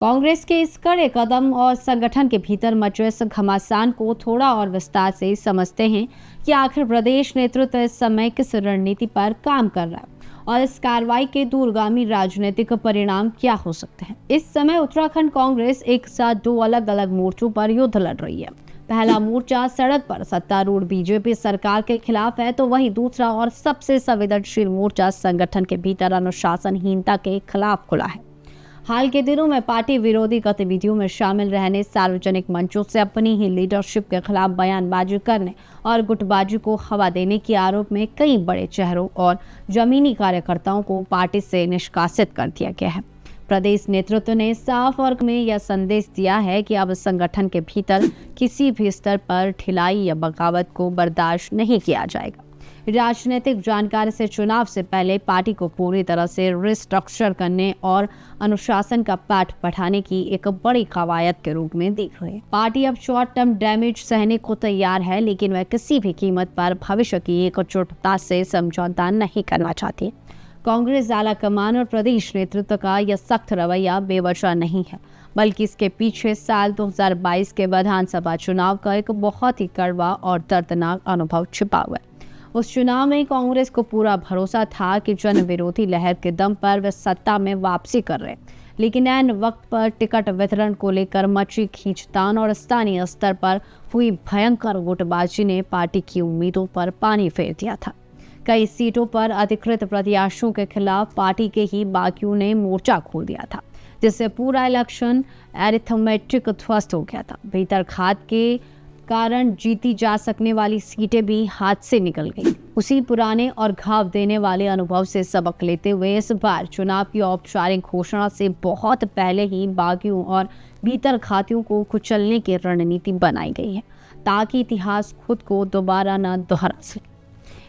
कांग्रेस के इस कड़े कदम और संगठन के भीतर मचे इस घमासान को थोड़ा और विस्तार से समझते हैं कि आखिर प्रदेश नेतृत्व इस समय किस रणनीति पर काम कर रहा है और इस कार्रवाई के दूरगामी राजनीतिक परिणाम क्या हो सकते हैं। इस समय उत्तराखंड कांग्रेस एक साथ दो अलग अलग मोर्चों पर युद्ध लड़ रही है। पहला मोर्चा सड़क पर सत्तारूढ़ बीजेपी सरकार के खिलाफ है, तो वहीं दूसरा और सबसे संवेदनशील मोर्चा संगठन के भीतर अनुशासनहीनता के खिलाफ खुला है। हाल के दिनों में पार्टी विरोधी गतिविधियों में शामिल रहने, सार्वजनिक मंचों से अपनी ही लीडरशिप के खिलाफ बयानबाजी करने और गुटबाजी को हवा देने के आरोप में कई बड़े चेहरों और जमीनी कार्यकर्ताओं को पार्टी से निष्कासित कर दिया गया है। प्रदेश नेतृत्व ने साफ और में यह संदेश दिया है कि अब संगठन के भीतर किसी भी स्तर पर ढिलाई या बगावत को बर्दाश्त नहीं किया जाएगा। राजनीतिक जानकारी से चुनाव से पहले पार्टी को पूरी तरह से रिस्ट्रक्चर करने और अनुशासन का पाठ पढ़ाने की एक बड़ी कवायद के रूप में दिख रही है। पार्टी अब शॉर्ट टर्म डैमेज सहने को तैयार है, लेकिन वह किसी भी कीमत पर भविष्य की एकजुटता से समझौता नहीं करना चाहती। कांग्रेस आला कमान और प्रदेश नेतृत्व का यह सख्त रवैया बेवजह नहीं है, बल्कि इसके पीछे साल 2022 के विधानसभा चुनाव का एक बहुत ही कड़वा और दर्दनाक अनुभव छिपा हुआ है। उस चुनाव में कांग्रेस को पूरा भरोसा था कि जन विरोधी लहर के दम पर वे सत्ता में वापसी कर रहे, लेकिन ऐन वक्त पर टिकट वितरण को लेकर मची खींचतान और स्थानीय स्तर पर हुई भयंकर गुटबाजी ने पार्टी की उम्मीदों पर पानी फेर दिया था। कई सीटों पर अधिकृत प्रत्याशियों के खिलाफ पार्टी के ही बागियों ने मोर्चा खोल दिया था, जिससे पूरा इलेक्शन एरिथमेटिक ध्वस्त हो गया था। भीतर खात के कारण जीती जा सकने वाली सीटें भी हाथ से निकल गई। उसी पुराने और घाव देने वाले अनुभव से सबक लेते हुए इस बार चुनाव की औपचारिक घोषणा से बहुत पहले ही बागियों और भीतर खातियों को कुचलने की रणनीति बनाई गई है, ताकि इतिहास खुद को दोबारा न दोहरा सके।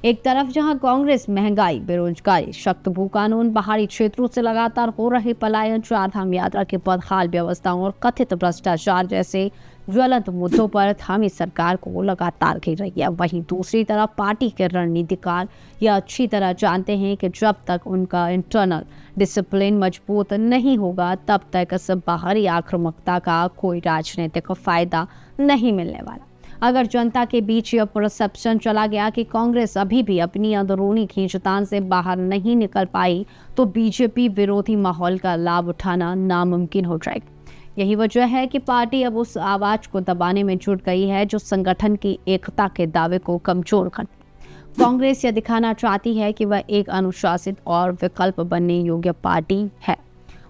एक तरफ जहां कांग्रेस महंगाई, बेरोजगारी, सख्त भू कानून, पहाड़ी क्षेत्रों से लगातार हो रहे पलायन, चारधाम यात्रा की बदहाल व्यवस्थाओं और कथित भ्रष्टाचार जैसे ज्वलंत मुद्दों पर थामी सरकार को लगातार घेर रही है, वहीं दूसरी तरफ पार्टी के रणनीतिकार यह अच्छी तरह जानते हैं कि जब तक उनका इंटरनल डिसिप्लिन मजबूत नहीं होगा, तब तक इस बाहरी आक्रामकता का कोई राजनीतिक फायदा नहीं मिलने वाला। अगर जनता के बीच यह परसेप्शन चला गया कि कांग्रेस अभी भी अपनी अंदरूनी खींचतान से बाहर नहीं निकल पाई, तो बीजेपी विरोधी माहौल का लाभ उठाना नामुमकिन हो जाएगा। यही वजह है कि पार्टी अब उस आवाज को दबाने में जुट गई है जो संगठन की एकता के दावे को कमजोर करती है। कांग्रेस यह दिखाना चाहती है कि वह एक अनुशासित और विकल्प बनने योग्य पार्टी है।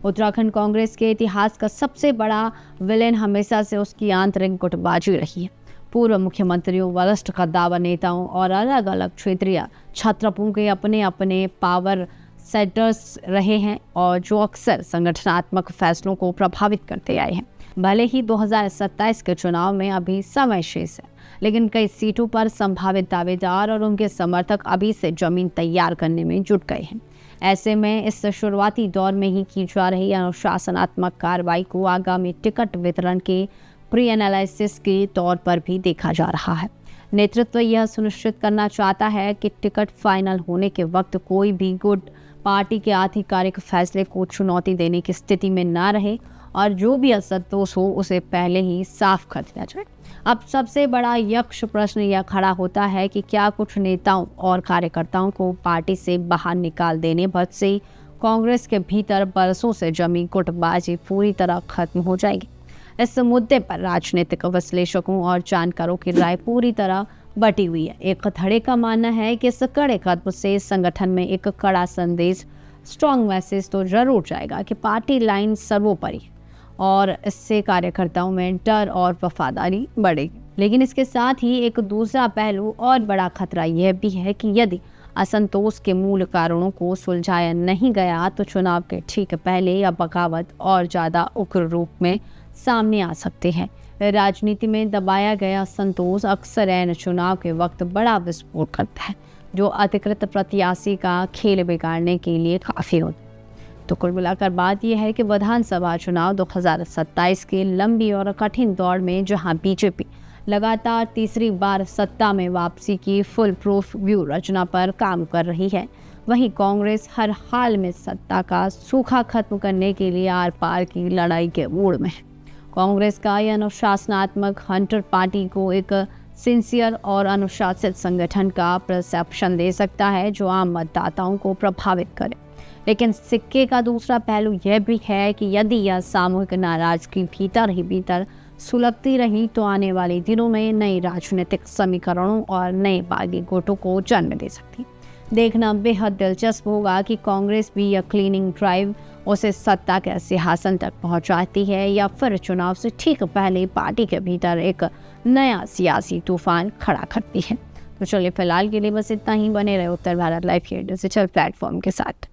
उत्तराखंड कांग्रेस के इतिहास का सबसे बड़ा विलेन हमेशा से उसकी आंतरिक गुटबाजी रही है। पूर्व मुख्यमंत्रियों, वरिष्ठ कद्दावर नेताओं और अलग अलग क्षेत्रीय छत्रपों के अपने अपने पावर सेटर्स रहे हैं और जो अक्सर संगठनात्मक फैसलों को प्रभावित करते आए हैं। भले ही 2027 के चुनाव में अभी समय शेष है, लेकिन कई सीटों पर संभावित दावेदार और उनके समर्थक अभी से जमीन तैयार करने में जुट गए हैं। ऐसे में इस शुरुआती दौर में ही की जा रही अनुशासनात्मक कार्रवाई को आगामी टिकट वितरण के प्री एनालिसिस के तौर पर भी देखा जा रहा है। नेतृत्व यह सुनिश्चित करना चाहता है कि टिकट फाइनल होने के वक्त कोई भी गुट पार्टी के आधिकारिक फैसले को चुनौती देने की स्थिति में न रहे और जो भी असंतोष हो उसे पहले ही साफ कर दिया जाए। अब सबसे बड़ा यक्ष प्रश्न यह खड़ा होता है कि क्या कुछ नेताओं और कार्यकर्ताओं को पार्टी से बाहर निकाल देने भर से कांग्रेस के भीतर बरसों से जमी गुटबाजी पूरी तरह खत्म हो जाएगी। इस मुद्दे पर राजनीतिक विश्लेषकों और जानकारों की राय पूरी तरह बटी हुई है। एक धड़े का मानना है कि इस कड़े कदम से संगठन में एक कड़ा संदेश, स्ट्रॉन्ग मैसेज तो जरूर जाएगा कि पार्टी लाइन सर्वोपरि है और इससे कार्यकर्ताओं में डर और वफादारी बढ़ेगी। लेकिन इसके साथ ही एक दूसरा पहलू और बड़ा खतरा यह भी है कि यदि असंतोष के मूल कारणों को सुलझाया नहीं गया, तो चुनाव के ठीक पहले या बगावत और ज़्यादा उग्र रूप में सामने आ सकते हैं। राजनीति में दबाया गया संतोष अक्सर ऐन चुनाव के वक्त बड़ा विस्फोट करता है, जो अधिकृत प्रत्याशी का खेल बिगाड़ने के लिए काफ़ी होता है। तो कुल मिलाकर बात यह है कि विधानसभा चुनाव 2027 के लंबी और कठिन दौर में जहां बीजेपी लगातार तीसरी बार सत्ता में वापसी की फुल प्रूफ व्यू रचना पर काम कर रही है, वहीं कांग्रेस हर हाल में सत्ता का सूखा खत्म करने के लिए आर पार की लड़ाई के मूड में है। कांग्रेस का यह अनुशासनात्मक हंटर पार्टी को एक सिंसियर और अनुशासित संगठन का परसेप्शन दे सकता है जो आम मतदाताओं को प्रभावित करे। लेकिन सिक्के का दूसरा पहलू यह भी है कि यदि यह सामूहिक नाराजगी भीतर ही भीतर सुलगती रही तो आने वाले दिनों में नई राजनीतिक समीकरणों और नए बागी गुटों को जन्म दे सकती। देखना बेहद दिलचस्प होगा कि कांग्रेस भी यह क्लीनिंग ड्राइव उसे सत्ता के सिंहासन तक पहुंचाती है या फिर चुनाव से ठीक पहले पार्टी के भीतर एक नया सियासी तूफान खड़ा करती है। तो चलिए फिलहाल के लिए बस इतना ही। बने रहे उत्तर भारत लाइव के डिजिटल प्लेटफॉर्म के साथ।